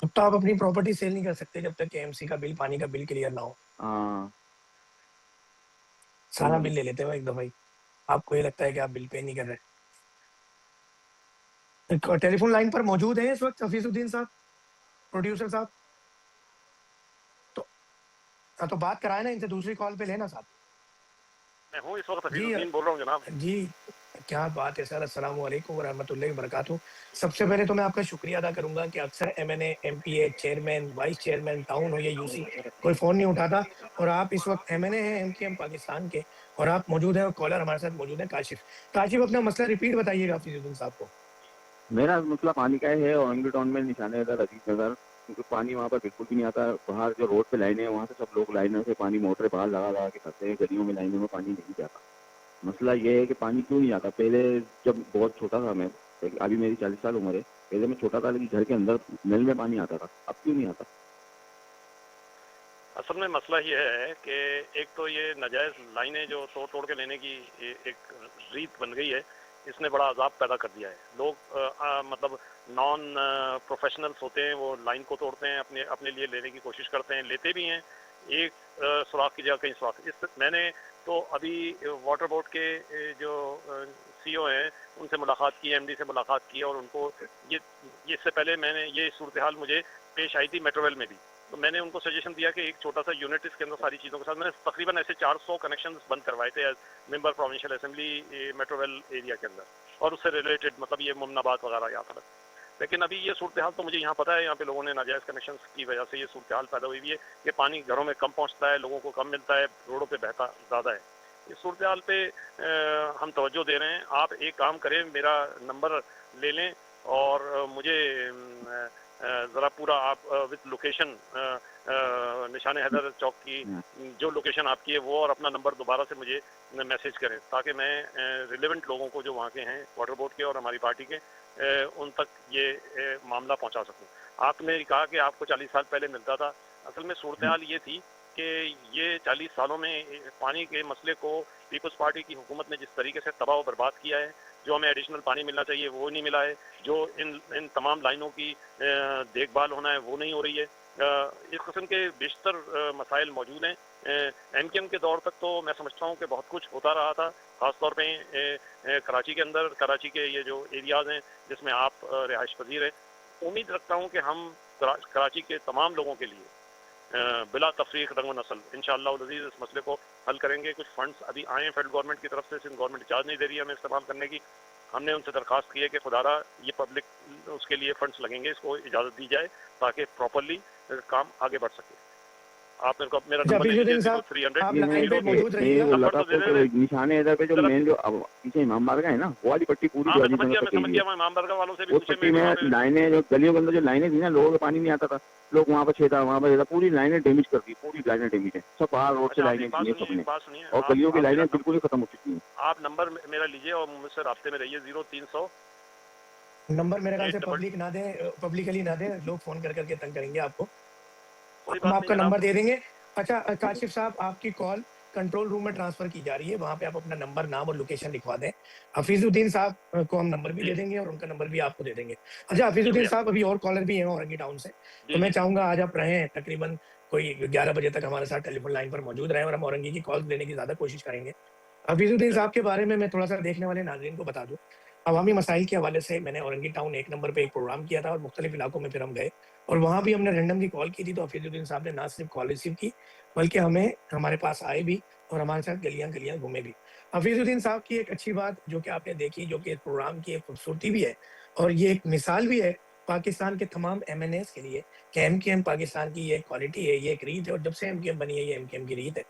अब तो आप अपनी प्रॉपर्टी सेल नहीं कर सकते जब तक केएमसी का बिल, पानी का बिल क्लियर ना हो। हाँ सारा तो बिल ले लेते हैं वो एक दफा ही। आपको ये लगता है कि आप बिल पे नहीं कर रहे। टेलीफोन लाइन पर मौजूद है इस वक्त हफीजुद्दीन साहब, प्रोड्यूसर साहब। तो हाँ, तो बात कराए ना इनसे, दूसरी कॉल पे लेना साहब। मैं हूँ इस वक्त जी हफीजुद्दीन बोल रहा हूँ जनाब। जी, क्या बात है सर। अस्सलाम वालेकुम वरहमतुल्लाहि वबरकातुहू। सबसे पहले तो मैं आपका शुक्रिया अदा करूंगा कि अक्सर MNA, MPa, chairman, vice chairman, town हो या यूसी, कोई फोन नहीं उठाता। और आप इस वक्त एमएनए हैं एमकेएम पाकिस्तान के, और आप मौजूद हैं, और कॉलर हमारे साथ मौजूद है काशिफ। काशिफ, अपना मसला रिपीट बताइएगा हफीजुद्दीन साहब को। मेरा मसला पानी का है, औरंगी टाउन में निशाने इधर अजीज नगर, क्योंकि पानी वहाँ पर बिल्कुल भी नहीं आता। बाहर जो रोड पे लाइनें हैं वहाँ से सब लोग लाइनों से पानी मोटर बाहर लगा लगा के करते हैं, गलियों में लाइनों में पानी नहीं जाता। मसला ये है कि पानी क्यों नहीं आता। पहले जब बहुत छोटा था मैं, अभी मेरी 40 साल उम्र है, पहले मैं छोटा था लेकिन घर के अंदर नल में पानी आता था, अब क्यों नहीं आता? असल में मसला ये है कि एक तो ये नाजायज़ लाइनें जो तोड़ तोड़ के लेने की एक रीत बन गई है, इसने बड़ा अजाब पैदा कर दिया है। लोग मतलब नॉन प्रोफेशनल्स होते हैं, वो लाइन को तोड़ते हैं, अपने अपने लिए लेने की कोशिश करते हैं, लेते भी हैं। एक सुराख की जगह कहीं सुराख। इस मैंने तो अभी वाटर बोर्ड के जो सीईओ हैं उनसे मुलाकात की, एमडी से मुलाकात की, और उनको ये इससे पहले मैंने ये सूरत हाल मुझे पेश आई थी मेट्रोवेल में भी। तो मैंने उनको सजेशन दिया कि एक छोटा सा यूनिट इसके अंदर सारी चीज़ों के साथ, मैंने तकरीबन ऐसे 400 कनेक्शन बंद करवाए थे as member provincial assembly Metroville area के अंदर, और उससे रिलेटेड मतलब ये मुमनाबाद वगैरह यहाँ पर। लेकिन अभी ये सूरत हाल तो मुझे यहाँ पता है, यहाँ पे लोगों ने नाजायज़ कनेक्शन की वजह से ये सूरत हाल पैदा हुई हुई है कि पानी घरों में कम पहुँचता है, लोगों को कम मिलता है, रोडों पर बहता ज़्यादा है। इस सूरत हाल पे हम तवज्जो दे रहे हैं। आप एक काम करें, मेरा नंबर ले लें और मुझे ज़रा पूरा आप विद लोकेशन, निशान हैदर चौक की जो लोकेशन आपकी है वो, और अपना नंबर दोबारा से मुझे मैसेज करें, ताकि मैं रिलेवेंट लोगों को जो वहाँ के हैं वाटर बोर्ड के और हमारी पार्टी के, उन तक ये मामला पहुँचा सकूँ। आपने कहा कि आपको 40 साल पहले मिलता था। असल में सूरत हाल ये थी कि ये 40 सालों में पानी के मसले को पीपल्स पार्टी की हुकूमत ने जिस तरीके से तबाह बर्बाद किया है, जो हमें एडिशनल पानी मिलना चाहिए वो नहीं मिला है, जो इन तमाम लाइनों की देखभाल होना है वो नहीं हो रही है। इस किस्म के बेशतर मसाइल मौजूद हैं। एमकेएम के दौर तक तो मैं समझता हूँ कि बहुत कुछ होता रहा था, ख़ासतौर पे कराची के अंदर, कराची के ये जो एरियाज़ हैं जिसमें आप रिहाइश पजीर हैं। उम्मीद रखता हूँ कि हम कराची के तमाम लोगों के लिए बिला तफरीक रंग नस्ल इंशाअल्लाह अज़ीज़ इस मसले को हल करेंगे। कुछ फंड्स अभी आए हैं फेडरल गवर्नमेंट की तरफ से, सिंध गवर्नमेंट इजाज़त नहीं दे रही है हमें इस्तेमाल करने की। हमने उनसे दरख्वास्त की है कि खुदारा ये पब्लिक उसके लिए फंड्स लगेंगे, इसको इजाज़त दी जाए ताकि प्रॉपरली काम आगे बढ़ सके। आप मेरा अच्छा नंबर ले लीजिए, हफीजुद्दीन साहब, 0300 आप जी लाइन पे 02। मौजूद मैं ये रहिएगा। बोल रहा नंबर था तो दे आपको दे रहे कि निशाने इधर पे जो जरा। मेन जो अब पीछे इमाम बारगाह है ना, वो वाली पट्टी पूरी हाँ जो मैं अजीज समझ नगर गया, तक गई हुई है। मैं मामबरगा वालों से भी उस पूछे, पट्टी मैं भी में वहाँ पे। लाइनें जो गलियों के अंदर जो लाइनें थी ना, लोगों को पानी नहीं आता था, लोग वहाँ पर छेदा वहाँ पर छेदा, पूरी लाइनें डैमेज कर दी, पूरी लाइनें डैमेज है सब, बाहर रोड से अच्छा आप लाइनें एक दी बात हैं सुनिए, सबने, एक बात सुनिए, और गलियों की आप मेरा लाइनें बिल्कुल ही खत्म हो चुकी हैं। आप नंबर मेरा लीजिए और मुझसे राब्ते में रहिए। 0300 नंबर मेरे ख्याल से 8 पब्लिक ना दें, पब्लिकली ना दें, लोग फोन कर करके तंग करेंगे आपको। कोई हम बात नहीं आपका जनाब। नंबर दे देंगे। अच्छा काशिफ साहब, आपकी कॉल कंट्रोल रूम में ट्रांसफर की जा रही है, वहां पे आप अपना नंबर, नाम और लोकेशन लिखवा दें। हफीजुद्दीन साहब को हम नंबर भी जी दे देंगे और उनका नंबर भी आपको दे देंगे। अच्छा हफीजुद्दीन शुक्रिया। साहब, अभी और कॉलर भी हैं औरंगी टाउन से, तो जी मैं जी चाहूंगा आज आप रहें तकरीबन कोई 11 बजे तक हमारे साथ टेलीफोन लाइन पर मौजूद रहें, और हम औरंगी की कॉल लेने की ज्यादा कोशिश करेंगे। हफीजुद्दीन चले। साहब के बारे में मैं थोड़ा सा देखने वाले नाजरीन को बता दूं। अवामी मसाइल के हवाले से मैंने औरंगी टाउन एक नंबर पे एक प्रोग्राम किया था, और मुख्तलिफ इलाकों में फिर हम गए, और वहां भी हमने रैंडम की कॉल की थी। तो हफीजुद्दीन साहब ने ना सिर्फ कॉल रिसीव की, बल्कि हमें हमारे पास आए भी और हमारे साथ गलियां गलियां घूमे भी। हफीजुद्दीन साहब की एक अच्छी बात जो कि आपने देखी, जो कि इस प्रोग्राम की एक खूबसूरती भी है, और ये एक मिसाल भी है पाकिस्तान के तमाम एमएनएस के लिए, कि एमकेएम पाकिस्तान की ये क्वालिटी है, ये एक रीत है, और जब से एमकेएम बनी है ये एमकेएम की रीत है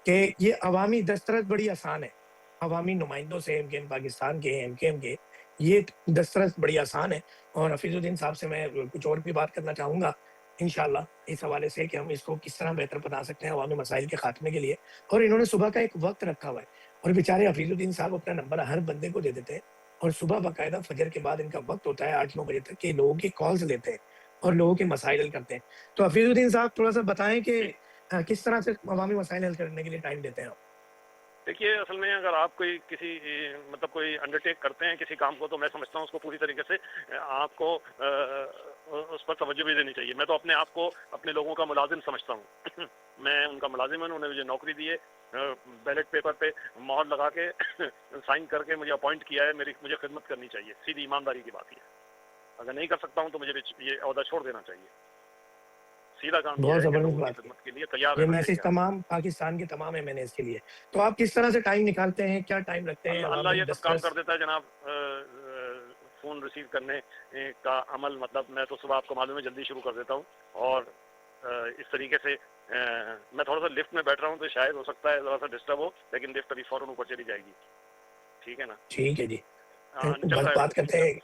कि ये अवामी दस्तरस बड़ी आसान है। अवामी नुमाइंदों से एमकेएम पाकिस्तान के, एमकेएम के, ये दस्तरस बड़ी आसान है। और हफीजुद्दीन साहब से मैं कुछ और भी बात करना चाहूंगा इंशाल्लाह इस हवाले से, कि हम इसको किस तरह बेहतर बना सकते हैं अवामी मसाइल के खात्मे के लिए। और इन्होंने सुबह का एक वक्त रखा हुआ है, और बेचारे हफीजुद्दीन साहब अपना नंबर हर बंदे को दे देते हैं, और सुबह बाकायदा फजर के बाद इनका वक्त होता है 8-9 बजे तक, के लोगों की कॉल्स लेते हैं और लोगों के मसाइल हल करते हैं। तो हफीजुद्दीन साहब थोड़ा सा बताएं कि जी किस तरह से अवामी मसाइल हल करने के लिए टाइम देते हैं आप। देखिए, असल में अगर आप कोई किसी मतलब कोई अंडरटेक करते हैं किसी काम को, तो मैं समझता हूँ उसको पूरी तरीके से आपको उस पर तवज्जो भी देनी चाहिए। मैं तो अपने आप को अपने लोगों का मुलाजिम समझता हूँ मैं उनका मुलाजिम हूँ, उन्होंने मुझे नौकरी दी है, बैलेट पेपर पे मोहर लगा के साइन करके मुझे अपॉइंट किया है, मुझे खिदमत करनी चाहिए, सीधी ईमानदारी की बात है। अगर नहीं कर सकता हूँ तो मुझे ये ओहदा छोड़ देना चाहिए। सीधा काम यह बहुत है कि ज़बरदस्त लोगों की बात की। खिदमत के लिए तैयार ये रहना मैसेज चाहिए। तमाम पाकिस्तान के तमाम एमएनएस के लिए। तो आप किस तरह से टाइम निकालते हैं? क्या टाइम रखते हैं अल्लाह अवामी ये सब काम डिस्कस? कर देता है जनाब। फ़ोन रिसीव करने का अमल, मतलब मैं तो सुबह आपको मालूम है जल्दी शुरू कर देता हूँ, और इस तरीके से मैं थोड़ा सा लिफ्ट में बैठ रहा हूँ तो शायद हो सकता है थोड़ा सा डिस्टर्ब हो, लेकिन लिफ्ट अभी फ़ौरन ऊपर चली जाएगी। ठीक है ना? ठीक है जी। चल बस रहा है बात वो करते सिस्टम।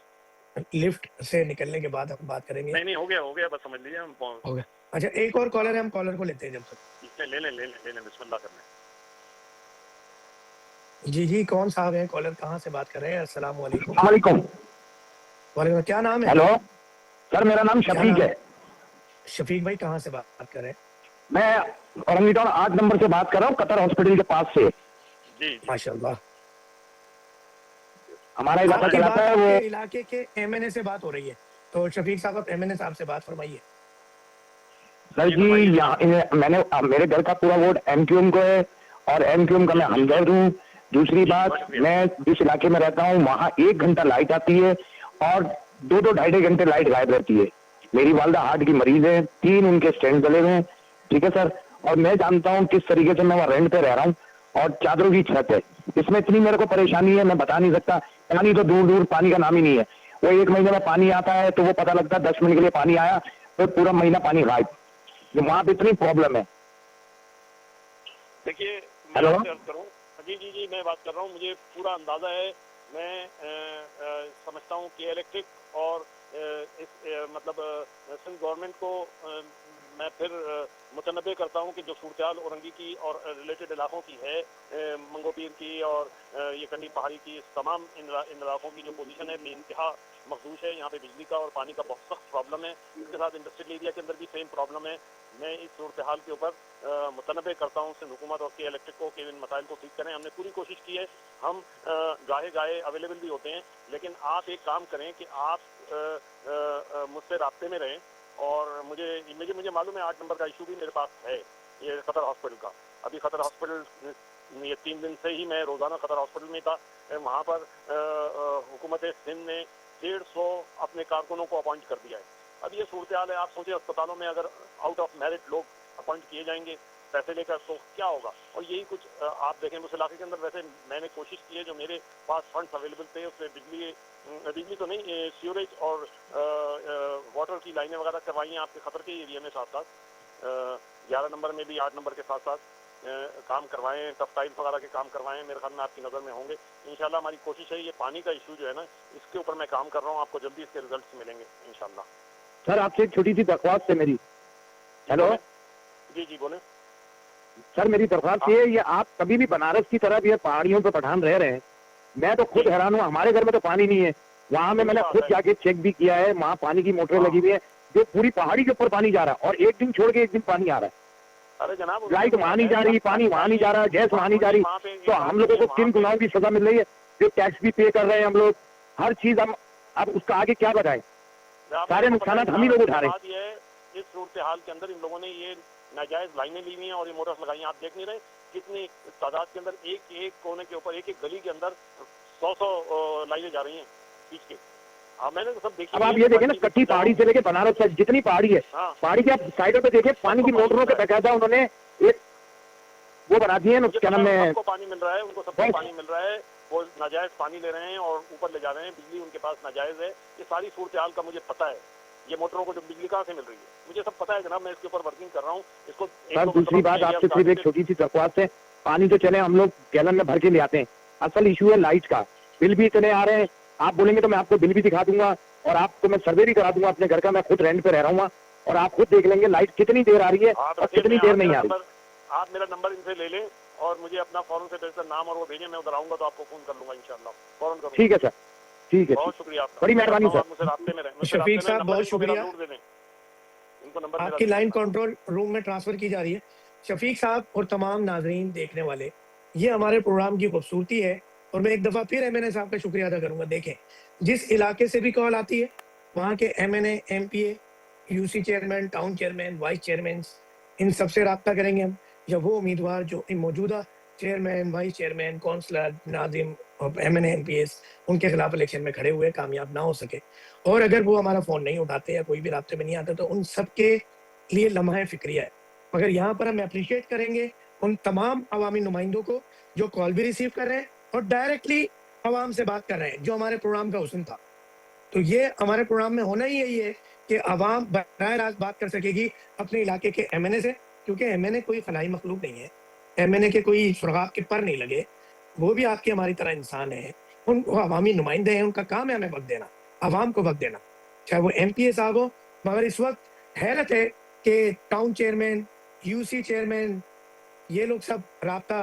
हैं, लिफ्ट से निकलने के बाद हम बात करेंगे। नहीं हो गया, बस समझ लीजिए हम हो गया। अच्छा, एक और कॉलर है, हम कॉलर को लेते हैं जब तक। ले लें बिस्मिल्लाह कर लें। जी, कौन साहब हैं? कॉलर कहाँ से बात कर रहे हैं? अस्सलाम वालेकुम। वालेकुम। वालेकुम, क्या नाम है? हेलो सर, मेरा नाम क्या शफीक नाम? है। शफीक भाई कहाँ से बात कर रहे हैं? मैं औरंगी टाउन 8 नंबर से बात कर रहा हूँ, कतर हॉस्पिटल के पास से। जी माशाल्लाह। हमारा इलाका आपकी चलाता बात है वो। आपके इलाके के एमएनए से बात हो रही है। तो शफीक साहब, आप एमएनए साहब से बात फरमाइए। सर जी, यहाँ मैंने मेरे घर का पूरा वोट एमक्यूएम को है, और एमक्यूएम का मैं हमदर्द हूँ। दूसरी बात, मैं जिस इलाके में रहता हूँ वहाँ 1 घंटा लाइट आती है और 2-2 ढाई घंटे लाइट गायब रहती है। मेरी वालदा हार्ट की मरीज है, 3 उनके स्टेंट डले हुए हैं। ठीक है सर, और मैं जानता हूँ किस तरीके से मैं वहाँ रेंट पे रह रहा हूँ, और चादरों की छत है। इसमें इतनी मेरे को परेशानी है, मैं बता नहीं सकता। पानी तो दूर दूर पानी का नाम ही नहीं है। वो 1 महीने में पानी आता है तो वो पता लगता है 10 मिनट के लिए पानी आया, तो पूरा महीना पानी गायब। वहाँ पे इतनी प्रॉब्लम है। देखिए, हेलो जी मैं बात कर रहा हूँ, मुझे पूरा अंदाज़ा है। मैं समझता हूँ कि इलेक्ट्रिक और मतलब सिंध गवर्नमेंट को मैं फिर मुतनबे करता हूँ कि जो सूरत औरंगी की और रिलेटेड इलाकों की है, मंगोपीर की और ये कंडी पहाड़ी की, तमाम इन इलाकों की जो पोजीशन है बेइंतहा मखदूश है। यहाँ पे बिजली का और पानी का बहुत सख्त प्रॉब्लम है। इसके साथ इंडस्ट्रियल एरिया के अंदर भी सेम प्रॉब्लम है। मैं इस सूरत हाल के ऊपर मुतनबे करता हूँ सिंध हुकूमत और के इलेक्ट्रिक को कि इन मसाइल को ठीक करें। हमने पूरी कोशिश की है, हम गाहे अवेलेबल भी होते हैं, लेकिन आप एक काम करें कि आप मुझसे राब्ते में रहें। और मुझे मालूम है 8 नंबर का इशू भी मेरे पास है, ये कतर हॉस्पिटल का। अभी कतर हॉस्पिटल ये 3 दिन से ही मैं रोज़ाना कतर हॉस्पिटल में था। वहाँ पर हुकूमत सिंध ने 150 अपने कारकुनों को अपॉइंट कर दिया है। अब ये सूरत हाल है, आप सोचिए अस्पतालों में अगर आउट ऑफ मेरिट लोग अपॉइंट किए जाएंगे पैसे लेकर तो क्या होगा। और यही कुछ आप देखें उस इलाके के अंदर। वैसे मैंने कोशिश की है, जो मेरे पास फंड्स अवेलेबल थे उससे बिजली तो नहीं, सीवरेज और वाटर की लाइनें वगैरह करवाई हैं आपके खतर के एरिया में। साथ साथ 11 नंबर में भी 8 नंबर के साथ साथ काम करवाएं, टफ्टाइल्स वगैरह के काम करवाएं। मेरे ख्याल में आपकी नज़र में होंगे। इंशाल्लाह हमारी कोशिश है। ये पानी का इशू जो है ना, इसके ऊपर मैं काम कर रहा हूँ, आपको जल्दी इसके रिजल्ट्स मिलेंगे इंशाल्लाह। सर, आपसे एक छोटी सी दरख्वास्त है मेरी। हेलो जी बोले सर, मेरी दरख्वास्त ये है, ये आप कभी भी बनारस की तरह भी पहाड़ियों पे पठान रह रहे हैं। मैं तो खुद हैरान हूँ, हमारे घर में तो पानी नहीं है। वहाँ में मैंने खुद जाके चेक भी किया है, वहाँ पानी की मोटरें लगी हुई है, जो पूरी पहाड़ी के ऊपर पानी जा रहा है, और एक दिन छोड़ के एक दिन पानी आ रहा है। अरे जनाब, लाइट वहाँ नहीं जा रही, पानी वहाँ नहीं जा रहा, गैस वहाँ नहीं जा रही। तो हम लोगों को किन गुनाहों की सजा मिल रही है? जो टैक्स भी पे कर रहे हैं हम लोग, हर चीज हम, अब उसका आगे क्या बताएं? सारे नुकसान हम ही लोग उठा रहे हैं। इस सूरत हाल के अंदर इन लोगों ने ये नाजायज लाइनें ली हुई हैं और ये मोटर्स लगाई हैं। आप देख नहीं रहे कितनी तादाद के अंदर, एक कोने के ऊपर, एक गली के अंदर 100 लाइनें जा रही हैं बीच के। मैंने तो सब देखी। अब आप ये देखें ना, कच्ची पहाड़ी से लेके बनारस तक जितनी पहाड़ी है, पहाड़ी के आप साइडों पे देखें, पानी की मोटरों के बकायदा उन्होंने एक वो बना दिए हैं, क्या नाम है, सबको पानी मिल रहा है, उनको सबको पानी मिल रहा है। वो नाजायज पानी ले रहे हैं और ऊपर ले जा रहे हैं, बिजली उनके पास नाजायज है। ये सारी सूरत हाल का मुझे पता है। ये मोटरों को जो बिजली कहाँ से मिल रही है मुझे सब पता है जनाब। मैं इसके ऊपर वर्किंग कर रहा हूँ। इसको सर, दूसरी बात आपसे सिर्फ एक छोटी सी दरख्वास्त है। पानी तो चले हम लोग गैलन में भर के ले आते हैं, असल इशू है लाइट का। बिल भी इतने आ रहे हैं, आप बोलेंगे तो मैं आपको बिल भी दिखा दूंगा, और आपको मैं सर्वे भी करा दूंगा अपने घर का। मैं खुद रेंट पे रह रहा हूँ, और आप खुद देख लेंगे लाइट कितनी देर आ रही है और कितनी देर नहीं आ रही। आप मेरा नंबर इनसे ले लें और मुझे अपना फौरन से भेजकर नाम और वो भेजें। मैं उधर आऊंगा तो आपको फोन कर लूंगा इंशाल्लाह, फौरन करूंगा। ठीक है सर, ठीक है, बहुत शुक्रिया आपका, बड़ी मेहरबानी सर। मुझसे रास्ते में रहें। शफीक साहब, बहुत शुक्रिया। इनको नंबर आपकी लाइन कंट्रोल रूम में ट्रांसफर की जा रही है। शफीक साहब और तमाम नाजरीन देखने वाले, ये हमारे प्रोग्राम की खूबसूरती है। और मैं एक दफ़ा फिर एमएनए साहब का शुक्रिया अदा करूंगा। देखें, जिस इलाके से भी कॉल आती है वहाँ के MNA, MPA, UC chairman, town chairman, vice chairman, इन सबसे राब्ता करेंगे हम, या वो उम्मीदवार जो मौजूदा चेयरमैन, वाइस चेयरमैन, काउंसलर, नाज़िम और MNA, MPS उनके खिलाफ इलेक्शन में खड़े हुए कामयाब ना हो सके, और अगर वो हमारा फ़ोन नहीं उठाते या कोई भी राब्ते में नहीं आता, तो उन सब के लिए लम्हा फ़िक्रिया है। मगर यहाँ पर हम एप्रिशिएट करेंगे उन तमाम अवामी नुमाइंदों को जो कॉल भी रिसीव कर रहे हैं और डायरेक्टली अवाम से बात कर रहे हैं, जो हमारे प्रोग्राम का हुस्न था। तो ये हमारे प्रोग्राम में होना ही यही है कि अवाम बराह रास्त बात कर सकेगी अपने इलाके के MNA से, क्योंकि MNA कोई खलाई मखलूक नहीं है, MNA के कोई सुरगाब के पर नहीं लगे, वो भी आपकी हमारी तरह इंसान है, वो अवामी नुमाइंदे हैं, उनका काम है हमें वक्त देना, अवाम को वक्त देना, चाहे वो MPA साहब हो। मगर इस वक्त हैरत है कि टाउन चेयरमैन, UC चेयरमैन, ये लोग सब राब्ता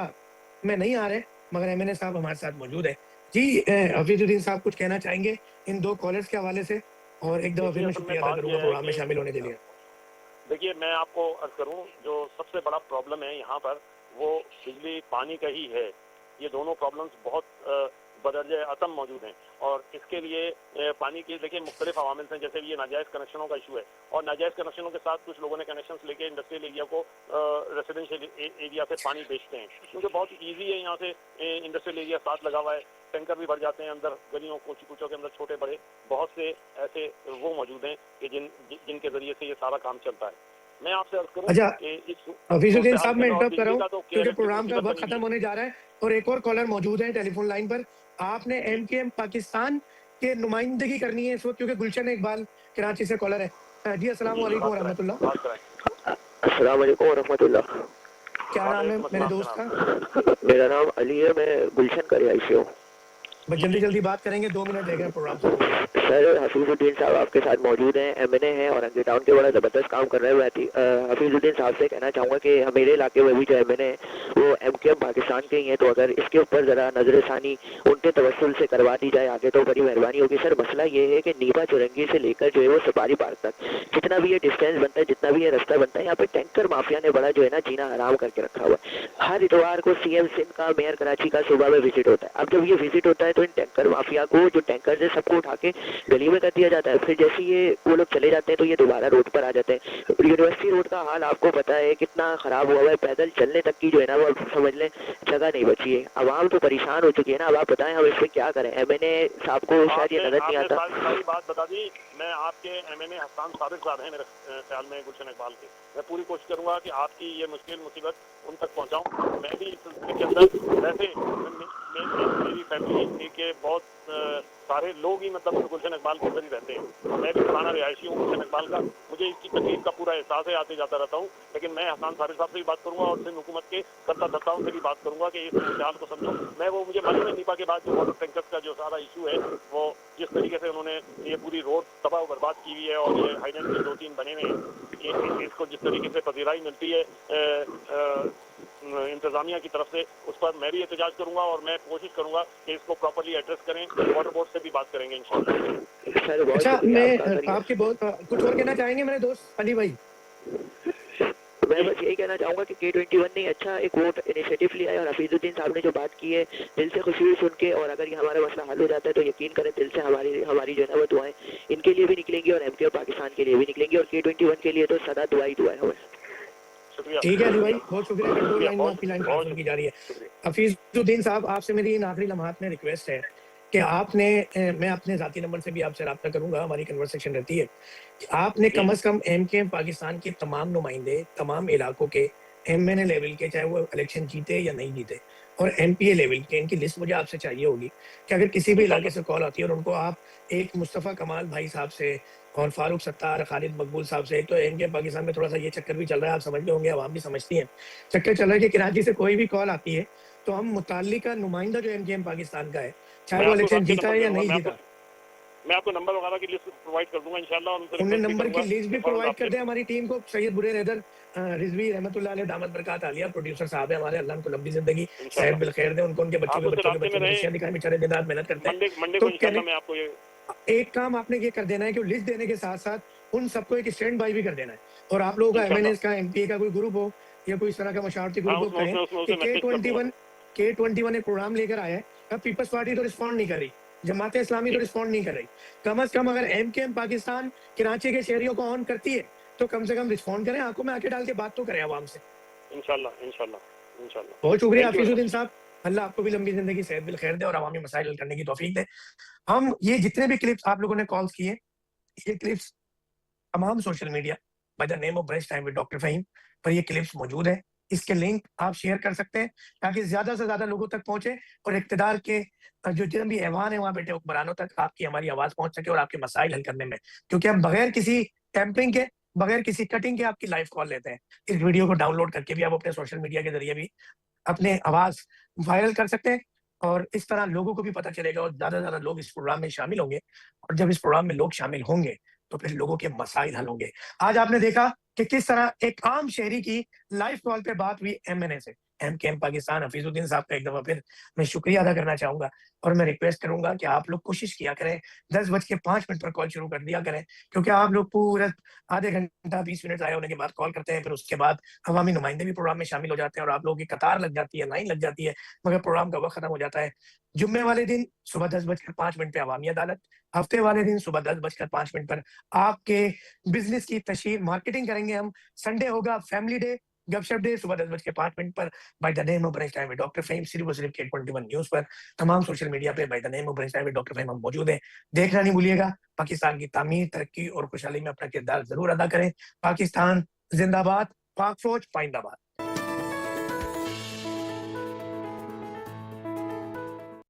में नहीं आ रहे, मगर MNA साहब हमारे साथ मौजूद है। जी, हफीजुद्दीन साहब कुछ कहना चाहेंगे इन 2 कॉलर्स के हवाले से? और एक दफ़ा फिर मैं शुक्रिया अदा करूँगा प्रोग्राम में शामिल होने के लिए। देखिए, मैं आपको अर्ज करूं, जो सबसे बड़ा प्रॉब्लम है यहाँ पर वो बिजली पानी का ही है। ये दोनों प्रॉब्लम्स बहुत बदरजे अतम मौजूद हैं, और इसके लिए पानी के देखिए मुख्तलिफ अवामिल हैं, जैसे ये नाजायज़ कनेक्शनों का इशू है, और नाजायज़ कनेक्शनों के साथ कुछ लोगों ने कनेक्शन लेके इंडस्ट्रियल एरिया को रेसिडेंशियल एरिया से पानी बेचते हैं, क्योंकि बहुत ईजी है यहाँ से इंडस्ट्रियल एरिया साथ लगा हुआ है, टैंकर भी भर जाते हैं अंदर, गलियों कूचों के अंदर छोटे बड़े बहुत से ऐसे वो मौजूद हैं कि जिनके जरिए से ये सारा काम चलता है। मैं आपसे अर्ज करूं कि हफीजुद्दीन साहब, मैं इंटरप्ट कर रहा हूं क्योंकि प्रोग्राम का वक्त खत्म होने जा रहा है और एक और कॉलर मौजूद है टेलीफोन लाइन पर। आपने MKM पाकिस्तान के नुमाइंदगी करनी है इस वक्त, क्योंकि गुलशन इकबाल कराची से कॉलर है। जी, अस्सलाम वालेकुम व रहमतुल्लाह। अस्सलाम वालेकुम व रहमतुल्लाह। क्या नाम है मेरे दोस्त का? मेरा नाम अली है, मैं गुलशन का रिहायशी हूँ। बस जल्दी बात करेंगे, 2 मिनट रह गए प्रोग्राम से। सर, हफीजुद्दीन साहब आपके साथ मौजूद हैं, MNA हैं और औरंगी टाउन के बड़ा ज़बरदस्त काम कर रहे हैं। हफीजुद्दीन साहब से कहना चाहूँगा कि मेरे इलाके में भी जो MNA है वो MKM पाकिस्तान के ही हैं, तो अगर इसके ऊपर ज़रा नजरसानी उनके तवस्सुल से करवा दी जाए आगे तो बड़ी मेहरबानी होगी। सर, मसला ये है कि नीबा चुरंगी से लेकर जो है वो सफारी पार्क तक जितना भी ये डिस्टेंस बनता है, जितना भी ये रास्ता बनता है, यहाँ पे टैंकर माफिया ने बड़ा जो है ना जीना हराम करके रखा हुआ है। हर इतवार को CM सिंध का, मेयर कराची का सुबह में विजिट होता है। अब जब ये विजिट होता है तो इन टैंकर माफिया को, जो टैंकर से सबको उठा के गली में कर दिया जाता है, फिर जैसे ये वो लोग चले जाते हैं तो ये दोबारा रोड पर आ जाते हैं। यूनिवर्सिटी रोड का हाल आपको पता है कितना खराब हुआ है, पैदल चलने तक की जो है ना वो समझ लें जगह नहीं बची है। आवाम तो परेशान हो चुकी है ना। अब आप बताएं हम इससे क्या करें? MNA साहब को शायद ये नजर नहीं आता। सारी बात बता दी। मैं आपके MNA हसन साबिक साहब हैं मेरे ख्याल में गुलशन इकबाल के, मैं पूरी कोशिश करूंगा कि आपकी ये मुश्किल मुसीबत उन तक पहुंचाऊं। मैं भी इस सिलसिले के अंदर वैसे मेरी फैमिली के बहुत सारे लोग ही मतलब गुलशन इकबाल के अंदर ही रहते हैं। मैं भी पुराना रिहायशी हूँ गुलशन इकबाल का, मुझे इसकी तकलीफ का पूरा एहसास है, आते जाता रहता हूँ। लेकिन मैं हसन साबिक साहब से भी बात करूंगा और सिंध हुकूमत के कर्ता धर्ताओं से भी बात करूंगा कि इस ख्याल को समझो। मैं वो मुझे मालूम है नीपा के बाद जो वाटर टैंकर्स का जो सारा इशू है, वो जिस तरीके से उन्होंने ये पूरी रोड तबाह बर्बाद की हुई है और ये हाईलैंड के 2-3 बने हुए हैं, इसको जिस तरीके से पजीराई मिलती है इंतजामिया की तरफ से, उस पर मैं भी एहतजाज करूंगा और मैं कोशिश करूंगा कि इसको प्रॉपर्ली एड्रेस करें। वाटर बोर्ड से भी बात करेंगे इंशाल्लाह। अच्छा, मैं आपके बहुत कुछ और कहना चाहेंगे मेरे दोस्त अली भाई? मैं बस यही कहना चाहूँगा कि K21 ने अच्छा एक वोट इनिशिएटिव लिया है और हफीजुद्दीन साहब ने जो बात की है दिल से खुशी हुई सुन के, और अगर ये हमारा मसला हल हो जाता है तो यकीन करें दिल से हमारी जो है ना वो दुआएं इनके लिए भी निकलेंगी और MKM पाकिस्तान के लिए भी निकलेंगी, और K21 के लिए तो सदा दुआई हमें। ठीक है अली भाई, बहुत शुक्रिया। कंट्रोल लाइन में आपकी लाइन ट्रांसफर की जा रही है। हफीजुद्दीन साहब, आपसे मेरी इन आखिरी लम्हात में रिक्वेस्ट है कि आपने, मैं अपने ज़ाती नंबर से भी आपसे रब्ता करूंगा, हमारी कन्वर्सेशन रहती है, कि आपने कम से कम MKM पाकिस्तान के तमाम नुमाइंदे, तमाम इलाकों के MNA लेवल के, चाहे वो इलेक्शन जीते या नहीं जीते, और MPA लेवल के, इनकी लिस्ट मुझे आपसे चाहिए होगी कि अगर किसी भी इलाके से कॉल आती है और उनको आप एक मुस्तफ़ा कमाल भाई साहब से और फारूक सत्तार, खालिद मकबूल साहब से, तो MKM पाकिस्तान में थोड़ा सा ये चक्कर भी चल रहा है, आप समझ होंगे, आवाम भी समझती है, चक्कर चल रहा है कि कराची से कोई भी कॉल आती है तो हम मुताल्लिका नुमाइंदा जो MKM पाकिस्तान का है, चाहे वो इलेक्शन जीता है या नहीं जीता, मैं आपको नंबर वगैरह की लिस्ट प्रोवाइड कर दूंगा इंशाल्लाह। उन्हें नंबर की लिस्ट भी प्रोवाइड कर दे हमारी टीम को। सैयद बुरेर हैदर रिजवी रहमतुल्लाह अलैह दामत बरकात आलिया प्रोड्यूसर साहब है हमारे, अल्लाह उनको लंबी जिंदगी सेहत बिल खैर दे, उनको उनके बच्चों के खुशियां दिखाएं, बेचारे दिन रात मेहनत करते हैं। तो इंशाल्लाह मैं आपको ये एक काम आपने ये कर देना है कि लिस्ट देने के साथ साथ उन सबको एक स्टैंड बाई भी कर देना है, और आप लोगों का MNA का MPA का कोई ग्रुप हो या कोई इस तरह का मशावरती ग्रुप हो, कहें कि K21 एक प्रोग्राम लेकर आया है, पीपल्स पार्टी तो रिस्पॉन्ड नहीं कर रही, जमात इस्लामी तो रिस्पॉन्ड नहीं कर रही। कम से कम अगर एमकेएम पाकिस्तान कराची के शहरियों को ऑन करती है तो कम से कम रिस्पॉन्ड करें, आंखों में आंखें डाल के बात तो करें आवाम से। इंशाल्लाह इंशाल्लाह इंशाल्लाह। बहुत शुक्रिया Thank you very Hafizuddin much. साहब, अल्लाह आपको भी लंबी जिंदगी सेहत बिल खैर दे और अवामी मसाइल हल करने की तौफीक दे। हम ये जितने भी क्लिप्स आप लोगों ने कॉल्स किए, ये क्लिप्स तमाम social media by the name of brunch time with doctor Fahim पर ये क्लिप्स मौजूद है। इसके लिंक आप शेयर कर सकते हैं ताकि ज्यादा से ज्यादा लोगों तक पहुंचे और इक्तदार के जो जितने भी ऐवान है वहां बैठे हुक्मरानों तक आपकी हमारी आवाज पहुंच सके और आपके मसाइल हल करने में, क्योंकि हम बगैर किसी टैंपरिंग के, बगैर किसी कटिंग के आपकी लाइव कॉल लेते हैं। इस वीडियो को डाउनलोड करके भी आप अपने सोशल मीडिया के जरिए भी अपने आवाज वायरल कर सकते हैं और इस तरह लोगों को भी पता चलेगा और ज्यादा से ज्यादा लोग इस प्रोग्राम में शामिल होंगे और जब इस प्रोग्राम में लोग शामिल होंगे तो फिर लोगों के मसाइल हल होंगे। आज आपने देखा कि किस तरह एक आम शहरी की लाइव कॉल पे बात हुई एमएनए से, एमकेएम पाकिस्तान हफीजुद्दीन साहब का एक दफा फिर मैं शुक्रिया अदा करना चाहूंगा और मैं रिक्वेस्ट करूंगा कि आप लोग कोशिश किया करें 10:05 पर कॉल शुरू कर दिया करें, क्योंकि आप लोग पूरा आधे घंटा 20 मिनट आए होने के बाद कॉल करते हैं, फिर उसके बाद अवामी नुमाइंदे भी प्रोग्राम में शामिल हो जाते हैं और आप लोगों की कतार लग जाती है, लाइन लग जाती है, मगर प्रोग्राम का वक्त खत्म हो जाता है। जुम्मे वाले दिन सुबह 10:05 पे अवामी अदालत, हफ्ते वाले दिन सुबह 10:05 पर आपके बिजनेस की तशहीर मार्केटिंग करेंगे हम। संडे होगा फैमिली डे, गपशप डे, सुबह 10:05 पर by the name of brunch time with doctor Fahim, सिर्फ और सिर्फ K21 न्यूज पर, तमाम सोशल मीडिया पे by the name of brunch time with doctor Fahim हम मौजूद हैं। देखना नहीं भूलिएगा। पाकिस्तान की तामीर, तरक्की और खुशहाली में अपना किरदार जरूर अदा करें। पाकिस्तान जिंदाबाद, पाक फौज पाइंदाबाद।